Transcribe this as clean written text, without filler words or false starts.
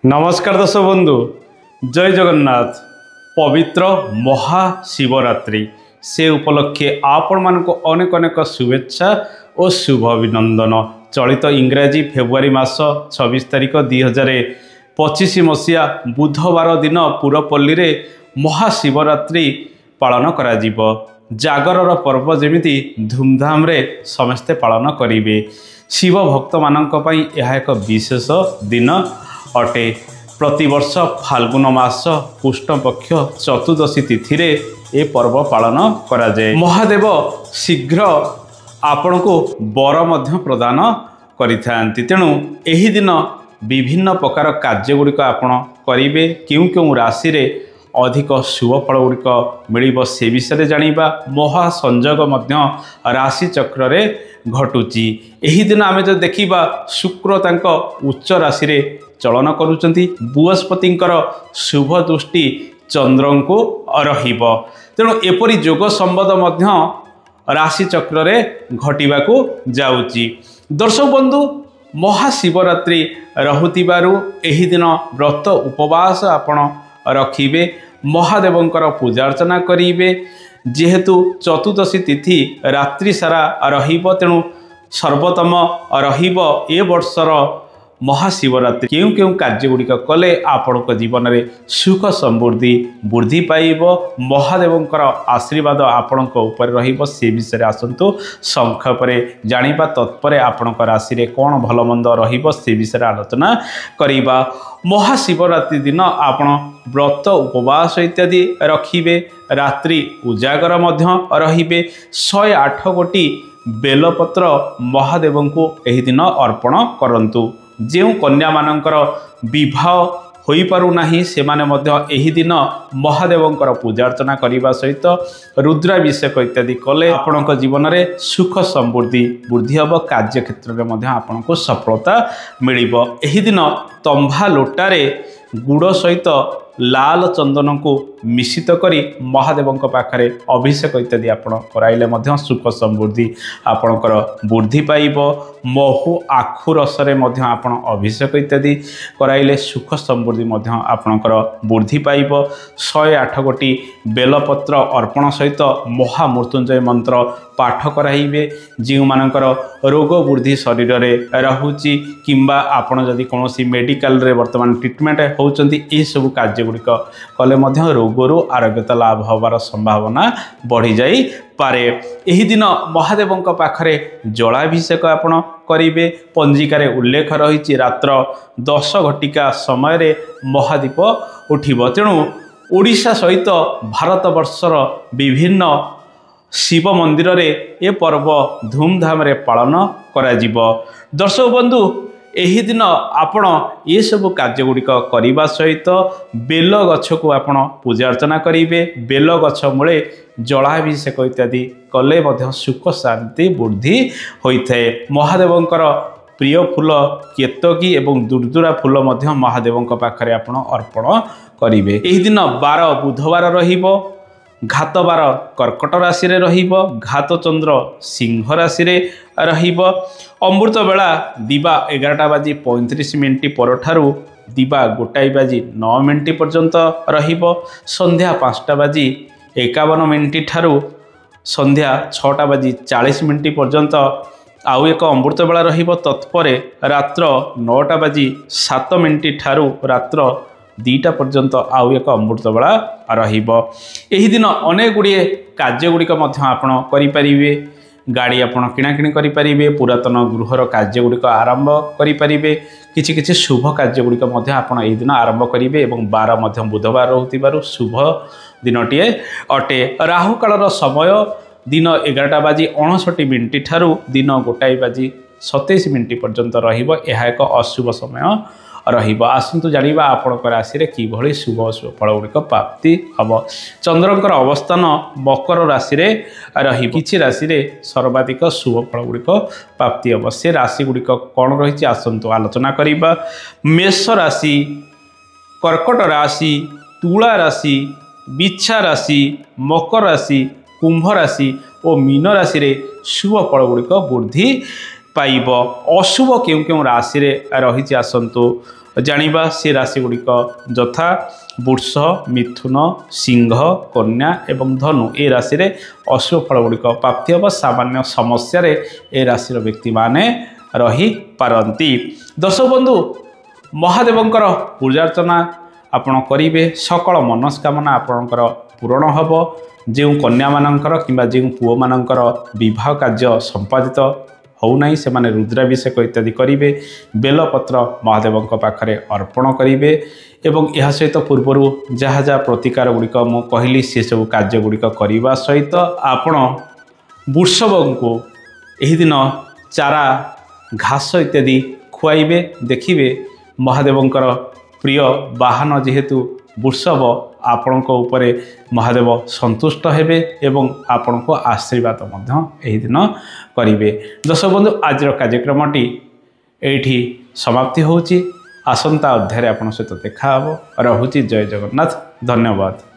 नमस्कार दर्शक बंधु जय जगन्नाथ। पवित्र महाशिवरात्रि से उपलक्षे आपण मानक अनेक अनेक शुभेच्छा और शुभ अभिनंदन। चलित इंग्राजी फेब्रुआरी मास 26 तारिख 2025 मसीहा बुधवार दिन पुरपल्ली रे महाशिवरात्रि पालन करा जीवो। जागरर पर्व जेमिति धूमधाम रे समस्ते पालन करिवे। शिव भक्त मानक पई यह एक विशेष दिन अटे। प्रतिवर्ष फाल्गुन मास कृष्ण पक्ष चतुर्दशी तिथि रे ए पर्व पालन करा जाए। महादेव शीघ्र आपण को बर मध्य प्रदान करिथांती। तेणु एही दिन विभिन्न प्रकार कार्य गुड़िक आपण करिवे। क्यों क्यों राशि रे अधिक शुभ फल गुड़िक मिलिब से विषय जानिबा। महासंयोग मध्य राशि चक्र रे घटुची। एही दिन आमे जो देखिबा शुक्र तांको उच्च राशि रे चलन करुचंती। बृहस्पतिंकर शुभ दृष्टि चंद्र को रहिब। तेणु एपरी जोग संबंध मध्य राशि चक्र रे घटिबाकू जाउची। दर्शक बंधु महाशिवरात्रि रहुतिबारु एही दिन व्रत उपवास आपण रखिबे। महादेवंकर पूजा अर्चना करिवे। जेहेतु चतुर्दशी तिथि रात्रि सारा रहिब तेणु सर्वोत्तम रहिब ए वर्षर महाशिवरात्रि। क्यों क्यों कार्य गुड़िक कले आपण जीवन में सुख समृद्धि वृद्धि पाइब। महादेवंकर आशीर्वाद आपण उपर रहिब से विषय आसतु संक्षेपे जानिबा। तत्पर आपण राशि रे कौन भल मंद रहिब से विषय आलोचना करिबा। महाशिवरात्रि दिन आपण व्रत उपवास इत्यादि रखिबे। रात्रि उजागर मध्य रहिबे। 108 गोटी बेलपत्र महादेव को एही दिन अर्पण करंतु। जो कन्या मानकर विवाह होई पारु नाही से माने मध्य एही दिन महादेवंकर पूजा अर्चना करने सहित रुद्राभिषेक इत्यादि कले आपणक जीवन में सुख समृद्धि वृद्धि हम। कार्य क्षेत्र में मध्य आपनको सफलता मिलिब। एही दिन तंभा लोटारे गुड़ सहित लाल चंदन को मिश्रित करी महादेवंक पाखरे अभिषेक इत्यादि आपण कराइले मध्य सुख समृद्धि आपणकर वृद्धि पाइब। महु आखु रसरे मध्य आपण अभिषेक इत्यादि कराइले सुख समृद्धि मध्य आपणकर वृद्धि पाइब। 108 गोटी बेलपत्र अर्पण सहित महामृत्युंजय मंत्र पाठ कराइबे। जो मानकर रोग वृद्धि शरीर रे रहुची किंबा आपण जदि कोनोसी मेडिकल रे वर्तमान ट्रीटमेंट होउचंती ए सब कार्य गुड़िक कले मध्य रोगरू आरोग्यता लाभ होवार संभावना बढ़ी जाई पारे। एही दिन महादेवंक पाखरे जलाभिषेक आपण करिवे। पंजिकारे उल्लेख रही रात्र 10 घटिका समय रे महादीप उठिब। तेणु ओडिशा सहित भारत वर्षर विभिन्न शिव मंदिर रे ए पर्व धूमधाम रे पालन करा जिवो। दर्शक बंधु एही दिन आपण ये सब कार्य गुड़िक करने सहित बेल गछ को आपण पूजा अर्चना करेंगे। बेल गछ मूले जलाभिषेक इत्यादि कले मध्य सुख शांति वृद्धि होता है। महादेवंकर प्रिय फूल केतकी एवं दुर्दुरा फूल मध्य महादेवंक पाखरे आपण अर्पण करेंगे। एही दिन 12 बुधवार रहिबो। घात बार कर्कट राशि रे रहिबो। घात चंद्र सिंह राशि रे रहिबो। अमृत बेला दिवा 11:35 परठारु दिवा 1:09 पर्यंत रहिबो। संध्या 5:51 ठारु संध्या 6:40 पर्यंत आउ एक अमृत बेला रहिबो। तत्परे रात्र 9:07 ठारु रात्र 2टा पर्यंत आउ एक अमृत बेला रहिबो। एही दिन अनेक गुड़िए कार्य गुड़िक मध्य आपण करि परिबे। गाड़ी आपण किणाकिणी करि परिबे। पुरातन गृहर कार्य गुड़िक आरंभ करि परिबे। किछि किछि शुभ कार्य गुड़िक मध्य आपण एही दिन आरंभ करिवे। एवं 12 मध्य बुधवार रहुतिबारु शुभ दिनटिए अटे। राहु कालर समय दिन 11:59 ठारु दिन 1:27 पर्यंत रहिबो। एहा एक अशुभ समय रहिब। आसंतु जानिबा आपणकर राशि रे किभଳି शुभ फल गुड़िक प्राप्ति हम। चंद्रंकर अवस्थान मकर राशि रे रही। किछि राशि रे सर्वाधिक शुभ फल गुड़िक प्राप्ति हम। से राशि गुड़िक कौन रही आसंतु आलोचना करिबा। मेष राशि, कर्कट राशि, तुला राशि, बिच्छा राशि, मकर राशि, कुंभ राशि और मीन राशि रे शुभ फल गुड़िक वृद्धि पाइब। अशुभ क्यों क्यों राशि रे रही आसंतु ଜାଣିବା ସେ ରାଶି ଗୁଡ଼ିକ ଯଥା ବୃଷ, ମିଥୁନ, ସିଂହ, କନ୍ୟା ଏବଂ ଧନୁ। ଏ ରାଶିରେ ଅଶୁଭ ଫଳ ଗୁଡ଼ିକ ପ୍ରାପ୍ତି ହେବ। ସାମାନ୍ୟ ସମସ୍ୟାରେ ଏ ରାଶିର ବ୍ୟକ୍ତିମାନେ ରହିପାରନ୍ତି। ଦର୍ଶକ ବନ୍ଧୁ, ମହାଦେବଙ୍କର ପୂଜାର୍ଚ୍ଚନା ଆପଣ କରିବେ, ସକଳ ମନସ୍କାମନା ଆପଣଙ୍କର ପୂରଣ ହେବ। ଯେଉଁ କନ୍ୟାମାନଙ୍କର କିମ୍ବା ଯେଉଁ ପୁଅମାନଙ୍କର ବିବାହ କାର୍ଯ୍ୟ ସମ୍ପାଦିତ ହେଉନାହିଁ ସେମାନେ ରୁଦ୍ରାଭିଷେକ ଇତ୍ୟାଦି କରିବେ। ବେଲପତ୍ର ମହାଦେବଙ୍କ ପାଖରେ ଅର୍ପଣ କରିବେ ଏବଂ ଏହା ସହିତ ପୂର୍ବରୁ ଯାହା ଯାହା ପ୍ରତିକାର ଗୁଡ଼ିକ ମୁଁ କହିଲି ସେସବୁ କାର୍ଯ୍ୟ ଗୁଡ଼ିକ କରିବା ସହିତ ଆପଣ ବୃଷଭଙ୍କୁ ଏହି ଦିନ ଚାରା, ଘାସ ଇତ୍ୟାଦି ଖୁଆଇବେ। ଦେଖିବେ ମହାଦେବଙ୍କର ପ୍ରିୟ ବାହନ ଯେହେତୁ ବୃଷଭ, ଆପଣଙ୍କ ଉପରେ ମହାଦେବ ସନ୍ତୁଷ୍ଟ ହେବେ ଏବଂ ଆପଣଙ୍କୁ ଆଶୀର୍ବାଦ ମଧ୍ୟ ଏହି ଦିନ କରିବେ। ଦର୍ଶକ ବନ୍ଧୁ, ଆଜିର କାର୍ଯ୍ୟକ୍ରମଟି ଏଇଠି ସମାପ୍ତି ହେଉଛି। ଆସନ୍ତା ଅଧ୍ୟାୟରେ ଆପଣଙ୍କ ସହିତ ଦେଖା ହେବ। ରହୁଛି। ଜୟ ଜଗନ୍ନାଥ। ଧନ୍ୟବାଦ।